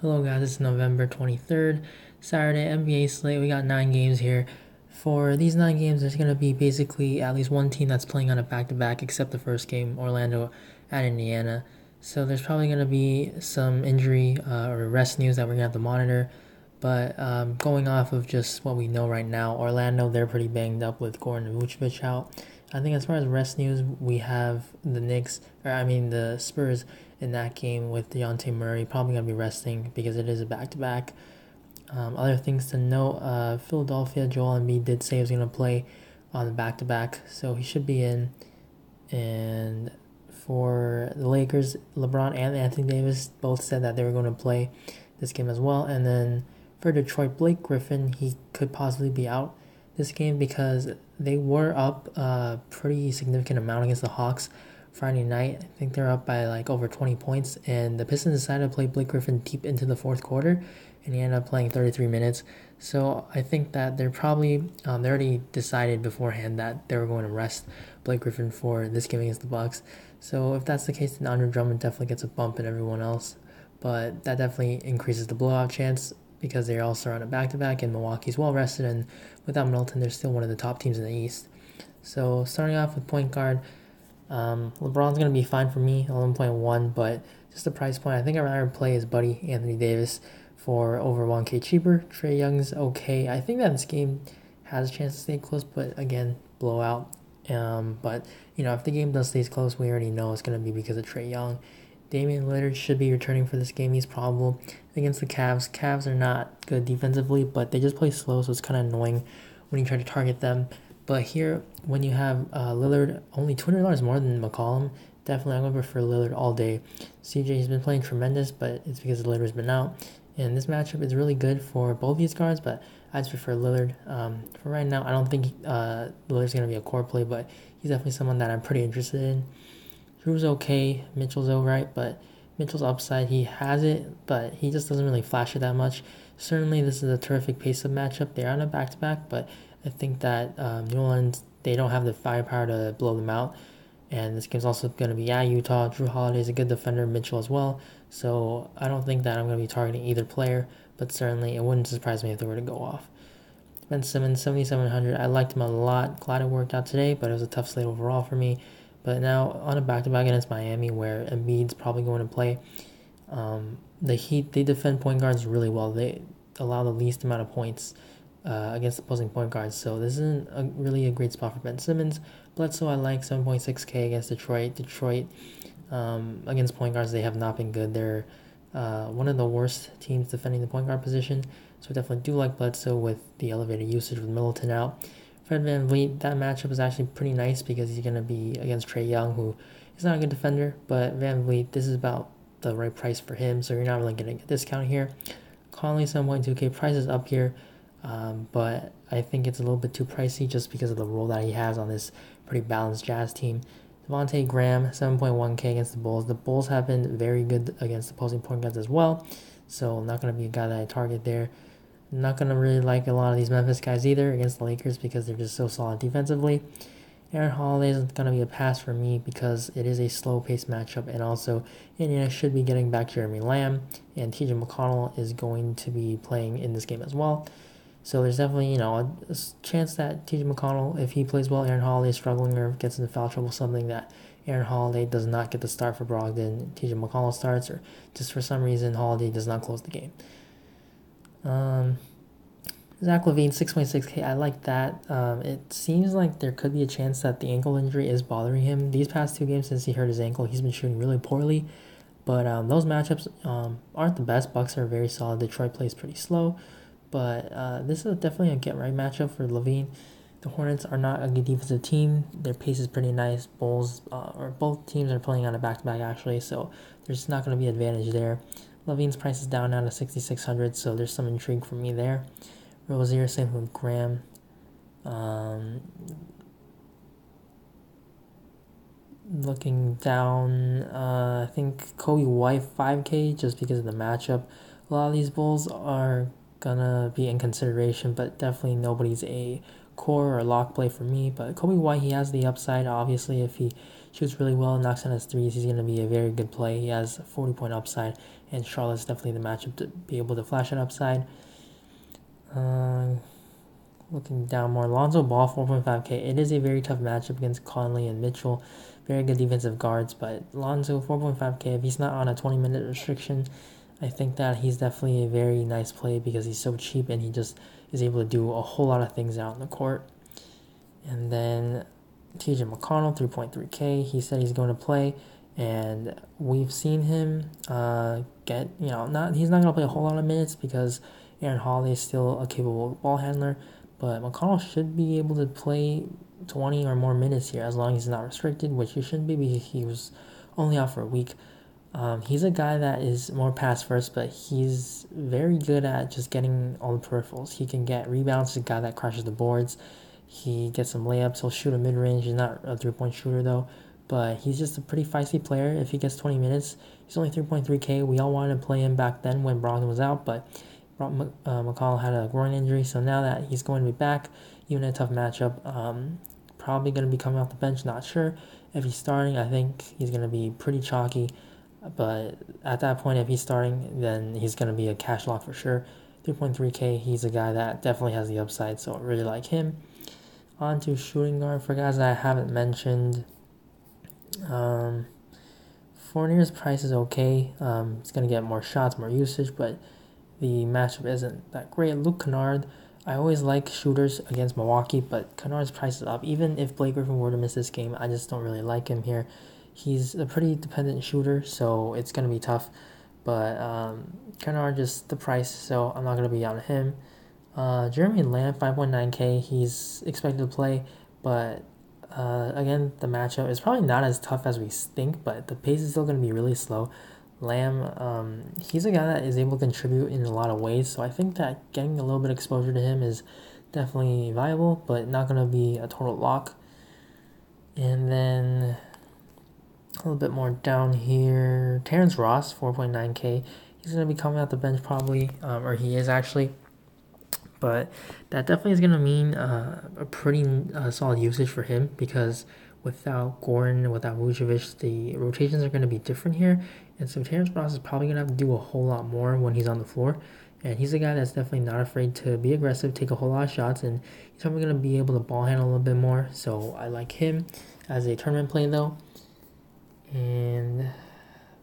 Hello guys, it's November 23rd, Saturday NBA slate. We got 9 games here. For these 9 games, there's going to be basically at least one team that's playing on a back-to-back except the first game, Orlando at Indiana. So there's probably going to be some injury or rest news that we're going to have to monitor. But going off of just what we know right now, Orlando, they're pretty banged up with Gordon and Vucevic out. I think as far as rest news, we have the Spurs in that game with Dejounte Murray probably going to be resting because it is a back-to-back. Other things to note, Philadelphia, Joel Embiid did say he was going to play on the back-to-back, so he should be in. And for the Lakers, LeBron and Anthony Davis both said that they were going to play this game as well. And then for Detroit, Blake Griffin, he could possibly be out this game because they were up a pretty significant amount against the Hawks Friday night. I think they're up by like over 20 points, and the Pistons decided to play Blake Griffin deep into the fourth quarter, and he ended up playing 33 minutes. So I think that they're probably they already decided beforehand that they were going to rest Blake Griffin for this game against the Bucks. So if that's the case, then Andre Drummond definitely gets a bump and everyone else, but that definitely increases the blowout chance because they're also on a back-to-back and Milwaukee's well rested, and without Middleton, they're still one of the top teams in the East. So starting off with point guard, LeBron's going to be fine for me, 11.1, but just the price point, I think I'd rather play his buddy Anthony Davis for over 1K cheaper. Trae Young's okay. I think that this game has a chance to stay close, but again, blowout. But, if the game does stay close, we already know it's going to be because of Trae Young. Damian Lillard should be returning for this game. He's probable against the Cavs. Cavs are not good defensively, but they just play slow, so it's kind of annoying when you try to target them. But here, when you have Lillard only $200 more than McCollum, definitely I'm going to prefer Lillard all day. CJ has been playing tremendous, but it's because Lillard's been out. And this matchup is really good for both these guards, but I just prefer Lillard. For right now, I don't think Lillard's going to be a core play, but he's definitely someone that I'm pretty interested in. Drew's okay, Mitchell's alright, but Mitchell's upside, he has it, but he just doesn't really flash it that much. Certainly, this is a terrific pace-up matchup. They're on a back-to-back, but I think that New Orleans, they don't have the firepower to blow them out. And this game's also going to be at Utah. Drew Holiday is a good defender, Mitchell as well. So I don't think that I'm going to be targeting either player, but certainly it wouldn't surprise me if they were to go off. Ben Simmons, 7,700. I liked him a lot. Glad it worked out today, but it was a tough slate overall for me. But now on a back-to-back against Miami, where Embiid's probably going to play, the Heat, they defend point guards really well. They allow the least amount of points against opposing point guards. So this isn't really a great spot for Ben Simmons. Bledsoe, I like 7.6K against Detroit. Detroit, against point guards, they have not been good. They're one of the worst teams defending the point guard position. So I definitely do like Bledsoe with the elevated usage with Middleton out. Fred VanVleet, that matchup is actually pretty nice because he's going to be against Trae Young, who is not a good defender, but VanVleet, this is about the right price for him, so you're not really getting a discount here. Conley, 7.2K, price is up here, but I think it's a little bit too pricey just because of the role that he has on this pretty balanced Jazz team. Devontae Graham, 7.1K against the Bulls. The Bulls have been very good against opposing point guards as well, so not going to be a guy that I target there. Not going to really like a lot of these Memphis guys either against the Lakers because they're just so solid defensively. Aaron Holiday is going to be a pass for me because it is a slow-paced matchup, and also Indiana should be getting back Jeremy Lamb, and TJ McConnell is going to be playing in this game as well. So there's definitely, a chance that TJ McConnell, if he plays well, Aaron Holiday is struggling or gets into foul trouble, something that Aaron Holiday does not get the start for Brogdon, TJ McConnell starts, or just for some reason Holiday does not close the game. Zach LaVine, 6.6K. I like that. It seems like there could be a chance that the ankle injury is bothering him. These past 2 games since he hurt his ankle, he's been shooting really poorly. But those matchups aren't the best. Bucks are very solid. Detroit plays pretty slow. But this is definitely a get-right matchup for LaVine. The Hornets are not a good defensive team. Their pace is pretty nice. Bulls, or both teams are playing on a back-to-back actually, so there's not going to be advantage there. LaVine's price is down now to 6,600, so there's some intrigue for me there. Rozier, same with Graham. Looking down, I think Kobe White 5K just because of the matchup. A lot of these Bulls are gonna be in consideration, but definitely nobody's a core or lock play for me. But Kobe White, he has the upside. Obviously, if he shoots really well, knocks down his threes. He's going to be a very good play. He has a 40-point upside, and Charlotte's definitely the matchup to be able to flash that upside. Looking down more, Lonzo Ball, 4.5K. It is a very tough matchup against Conley and Mitchell. Very good defensive guards, but Lonzo, 4.5K. If he's not on a 20-minute restriction, I think that he's definitely a very nice play because he's so cheap and he just is able to do a whole lot of things out in the court. And then TJ McConnell, 3.3K. He said he's going to play, and we've seen him he's not going to play a whole lot of minutes because Aaron Holiday is still a capable ball handler. But McConnell should be able to play 20 or more minutes here as long as he's not restricted, which he shouldn't be because he was only out for a week. He's a guy that is more pass first, but he's very good at just getting all the peripherals. He can get rebounds. He's a guy that crashes the boards. He gets some layups. He'll shoot a mid-range. He's not a three-point shooter, though. But he's just a pretty feisty player. If he gets 20 minutes, he's only 3.3K. We all wanted to play him back then when Brogdon was out, but McConnell had a groin injury, so now that he's going to be back, even in a tough matchup, probably going to be coming off the bench, not sure. If he's starting, I think he's going to be pretty chalky, but at that point, if he's starting, then he's going to be a cash lock for sure. 3.3K, he's a guy that definitely has the upside, so I really like him. On to shooting guard for guys that I haven't mentioned. Fournier's price is okay. He's going to get more shots, more usage, but the matchup isn't that great. Luke Kennard, I always like shooters against Milwaukee, but Kennard's price is up. Even if Blake Griffin were to miss this game, I just don't really like him here. He's a pretty dependent shooter, so it's going to be tough. But Kennard, just the price, so I'm not going to be on him. Jeremy Lamb, 5.9K, he's expected to play, but again, the matchup is probably not as tough as we think, but the pace is still going to be really slow. Lamb, he's a guy that is able to contribute in a lot of ways, so I think that getting a little bit of exposure to him is definitely viable, but not going to be a total lock. And then a little bit more down here, Terrence Ross, 4.9K. He's going to be coming out the bench probably, or he is actually, but that definitely is going to mean a pretty solid usage for him because without Gordon, without Vucevic, the rotations are going to be different here. And so Terrence Ross is probably going to have to do a whole lot more when he's on the floor. And he's a guy that's definitely not afraid to be aggressive, take a whole lot of shots, and he's probably going to be able to ball handle a little bit more. So I like him as a tournament play, though. And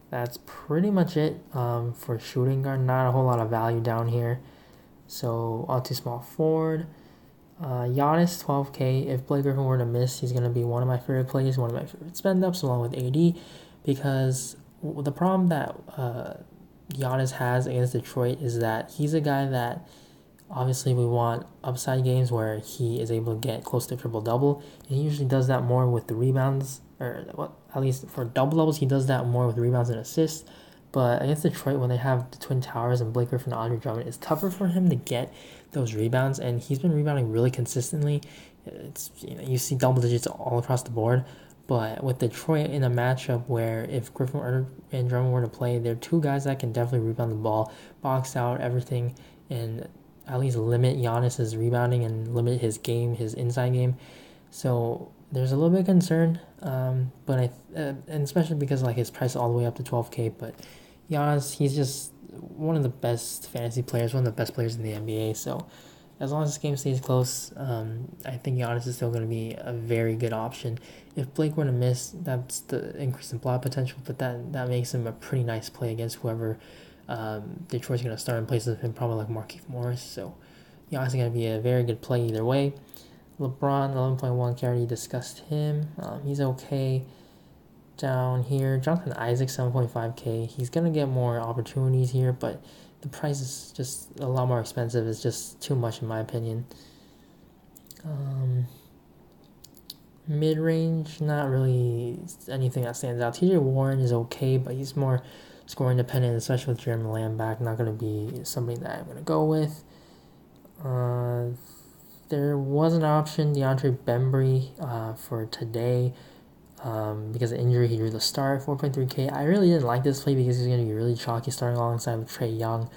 that's pretty much it for shooting guard. Not a whole lot of value down here. So on to small forward. Giannis, 12K. If Blake Griffin were to miss, he's going to be one of my favorite plays, one of my favorite spend-ups, along with AD, because the problem that Giannis has against Detroit is that he's a guy that obviously we want upside games where he is able to get close to triple-double, and he usually does that more with the rebounds, or at least for double-doubles, he does that more with rebounds and assists. But against Detroit, when they have the Twin Towers and Blake Griffin and Andre Drummond, it's tougher for him to get those rebounds, and he's been rebounding really consistently. It's you see double digits all across the board. But with Detroit in a matchup where if Griffin and Drummond were to play, they're two guys that can definitely rebound the ball, box out everything, and at least limit Giannis's rebounding and limit his game, his inside game. So there's a little bit of concern, but and especially because like his price is all the way up to 12K, but Giannis, he's just one of the best fantasy players, one of the best players in the NBA. So as long as this game stays close, I think Giannis is still going to be a very good option. If Blake were to miss, that's the increase in block potential, but that makes him a pretty nice play against whoever Detroit's going to start in place of him, probably like Markieff Morris. So Giannis is going to be a very good play either way. LeBron, 11.1K, already discussed him. He's okay. Down here, Jonathan Isaac, 7.5K. He's going to get more opportunities here, but the price is just a lot more expensive. It's just too much in my opinion. Mid-range, not really anything that stands out. TJ Warren is okay, but he's more scoring dependent, especially with Jeremy Lamb back. Not going to be somebody that I'm going to go with. There was an option, DeAndre Bembry, for today. Because of injury, he drew the start, 4.3K. I really didn't like this play because he's going to be really chalky starting alongside with Trae Young.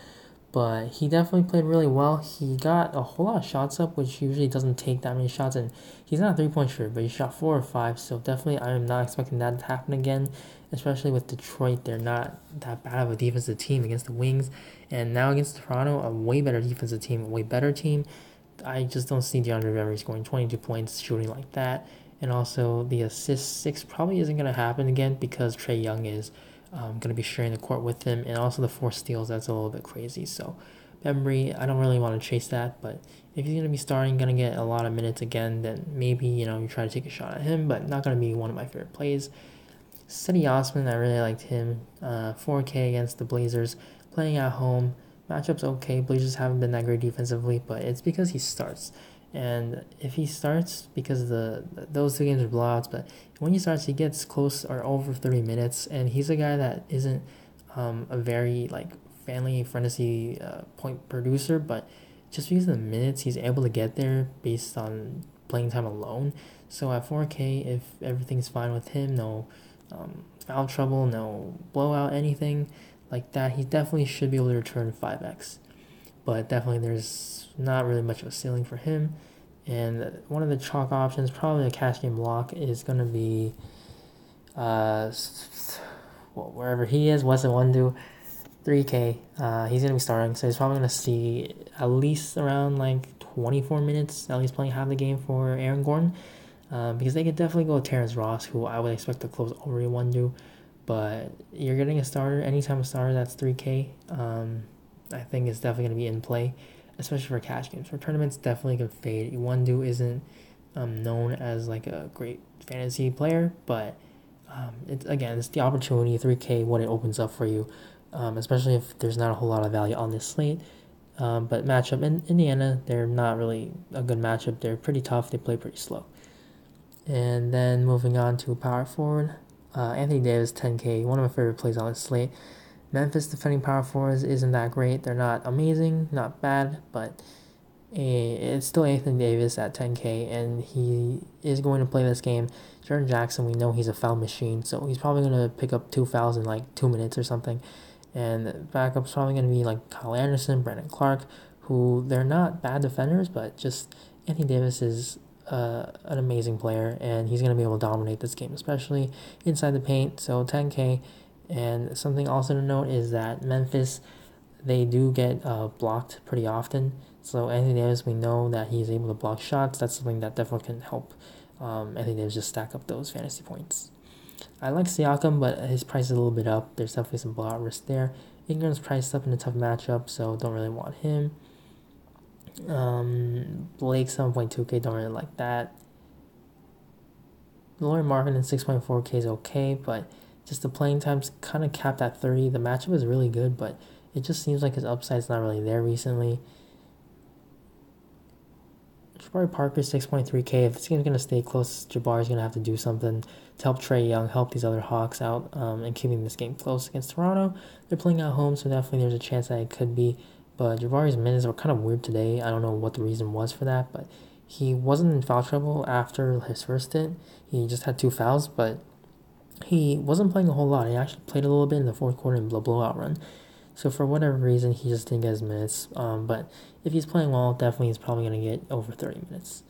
but he definitely played really well. He got a whole lot of shots up, which usually doesn't take that many shots, and he's not a three-point shooter, but he shot 4 or 5, so definitely I am not expecting that to happen again, especially with Detroit. They're not that bad of a defensive team against the Wings, and now against Toronto, a way better defensive team, a way better team. I just don't see DeAndre Bembry scoring 22 points shooting like that. And also, the assist 6 probably isn't going to happen again because Trae Young is going to be sharing the court with him. And also, the 4 steals, that's a little bit crazy. So, Bembry, I don't really want to chase that. But if he's going to be starting, going to get a lot of minutes again, then maybe, you try to take a shot at him. But not going to be one of my favorite plays. Cedi Osman, I really liked him. 4K against the Blazers, playing at home. Matchup's okay. Blazers haven't been that great defensively, but it's because he starts. And if he starts, because those 2 games are blowouts, but when he starts, he gets close or over 30 minutes, and he's a guy that isn't a very family fantasy point producer, but just because of the minutes he's able to get there based on playing time alone. So at 4K, if everything's fine with him, no foul trouble, no blowout, anything like that, he definitely should be able to return 5x. But definitely there's not really much of a ceiling for him. And one of the chalk options, probably a cash game lock, is going to be wherever he is, Wes Iwundu, 3K. He's going to be starting, so he's probably going to see at least around 24 minutes, at least playing half the game for Aaron Gordon. Because they could definitely go with Terrence Ross, who I would expect to close over Iwundu. But you're getting a starter, anytime a starter that's 3K, I think it's definitely going to be in play, especially for cash games. For tournaments, definitely could fade. Iwundu isn't known as a great fantasy player, but it's the opportunity, 3K, what it opens up for you, especially if there's not a whole lot of value on this slate. But matchup in Indiana, they're not really a good matchup. They're pretty tough. They play pretty slow. And then moving on to power forward, Anthony Davis, 10K, one of my favorite plays on this slate. Memphis defending power forwards isn't that great. They're not amazing, not bad, but it's still Anthony Davis at 10K, and he is going to play this game. Jaren Jackson, we know he's a foul machine, so he's probably going to pick up 2 fouls in 2 minutes or something. And backup's probably going to be Kyle Anderson, Brandon Clark, who they're not bad defenders, but just Anthony Davis is an amazing player, and he's going to be able to dominate this game, especially inside the paint. So 10K. And something also to note is that Memphis, they do get blocked pretty often. So Anthony Davis, we know that he's able to block shots. That's something that definitely can help Anthony Davis just stack up those fantasy points. I like Siakam, but his price is a little bit up. There's definitely some blowout risk there. Ingram's priced up in a tough matchup, so don't really want him. Blake 7.2K, don't really like that. Lauri Markkanen 6.4K is okay, but just the playing time's kind of capped at 30. The matchup is really good, but it just seems like his upside's not really there recently. Jabari Parker 6.3K. If this game's going to stay close, Jabari's going to have to do something to help Trae Young, help these other Hawks out, and keeping this game close against Toronto. They're playing at home, so definitely there's a chance that it could be. But Jabari's minutes were kind of weird today. I don't know what the reason was for that, but he wasn't in foul trouble after his first stint. He just had 2 fouls, but he wasn't playing a whole lot. He actually played a little bit in the fourth quarter in the blowout run. So for whatever reason, he just didn't get his minutes. But if he's playing well, definitely he's probably going to get over 30 minutes.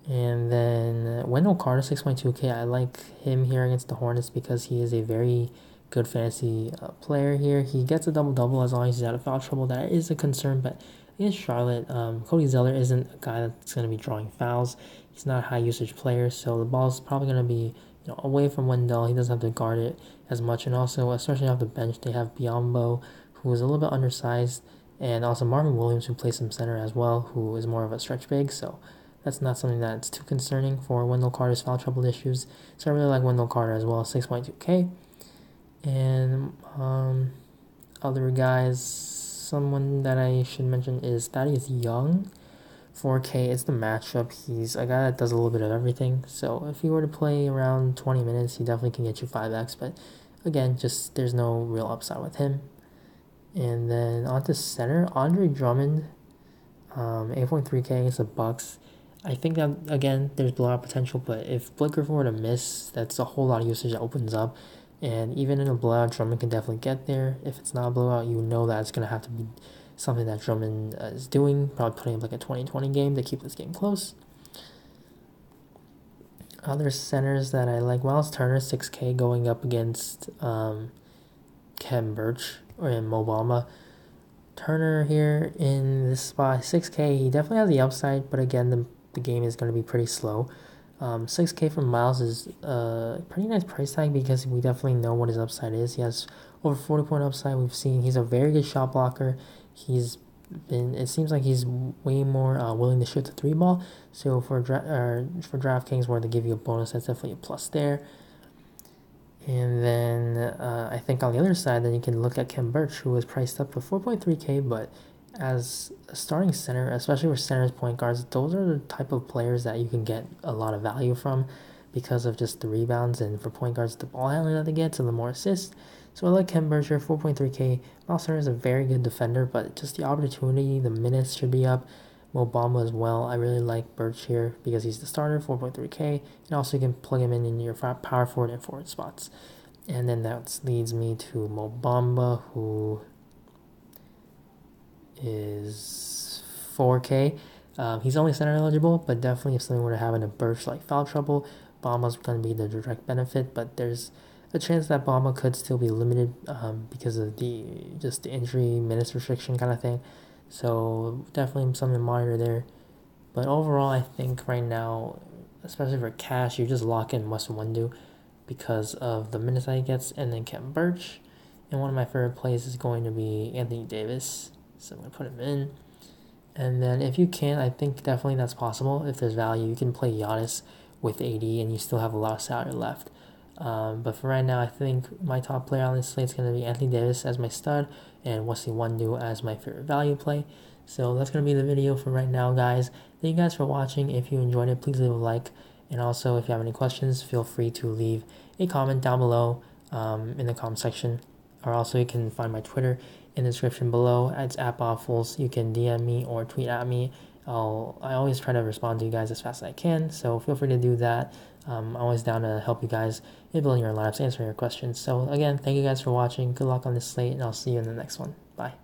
And then Wendell Carter, 6.2K. I like him here against the Hornets because he is a very good fantasy player here. He gets a double-double as long as he's out of foul trouble. That is a concern, but against Charlotte, Cody Zeller isn't a guy that's going to be drawing fouls. He's not a high-usage player, so the ball's probably going to be away from Wendell. He doesn't have to guard it as much. And also, especially off the bench, they have Biyombo, who is a little bit undersized, and also Marvin Williams, who plays some center as well, who is more of a stretch big. So that's not something that's too concerning for Wendell Carter's foul trouble issues. So I really like Wendell Carter as well, 6.2K. And other guys, someone that I should mention is Thaddeus Young, 4K. It's the matchup. He's a guy that does a little bit of everything. So if he were to play around 20 minutes, he definitely can get you 5x. But again, just there's no real upside with him. And then on to center, Andre Drummond, 8.3K against the Bucks. I think that, again, there's blowout potential, but if Blake Griffin were to miss, that's a whole lot of usage that opens up. And even in a blowout, Drummond can definitely get there. If it's not a blowout, you know that it's going to have to be something that Drummond is doing, probably putting up like a 20-20 game to keep this game close. Other centers that I like, Miles Turner, 6K going up against Kem Birch or Mo Bamba. Turner here in this spot, 6K, he definitely has the upside, but again, the game is going to be pretty slow. 6K from Miles is a pretty nice price tag because we definitely know what his upside is. He has over 40-point upside. We've seen he's a very good shot blocker. It seems like he's way more willing to shoot the 3-ball. So for DraftKings, where they give you a bonus, that's definitely a plus there. And then I think on the other side, then you can look at Kem Birch, who was priced up for 4.3K, but as a starting center, especially for centers, point guards, those are the type of players that you can get a lot of value from because of just the rebounds, and for point guards, the ball handling that they get, so the more assists. So I like Kem Birch here, 4.3K. Miles Turner is a very good defender, but just the opportunity, the minutes should be up. Mo Bamba as well. I really like Birch here because he's the starter, 4.3K. And also you can plug him in your power forward and forward spots. And then that leads me to Mo Bamba, who is 4K. He's only center eligible, but definitely if something were to happen to Birch like foul trouble, Bamba's going to be the direct benefit. But there's a chance that Bamba could still be limited because of the injury minutes restriction kind of thing. So definitely something to monitor there. But overall, I think right now, especially for cash, you just lock in Wes Wundu because of the minutes that he gets, and then Kem Birch. And one of my favorite plays is going to be Anthony Davis, so I'm going to put him in. And then if you can, I think definitely that's possible. If there's value, you can play Giannis with 80 and you still have a lot of salary left. But for right now, I think my top player on this slate is going to be Anthony Davis as my stud and Wesley Wundu as my favorite value play. So that's going to be the video for right now, guys. Thank you guys for watching. If you enjoyed it, please leave a like. And also, if you have any questions, feel free to leave a comment down below in the comment section. Or also, you can find my Twitter in the description below. It's @Bobfuls. You can DM me or tweet at me. I always try to respond to you guys as fast as I can, so feel free to do that. I'm always down to help you guys in building your lineups, answering your questions. So again, thank you guys for watching. Good luck on this slate, and I'll see you in the next one. Bye.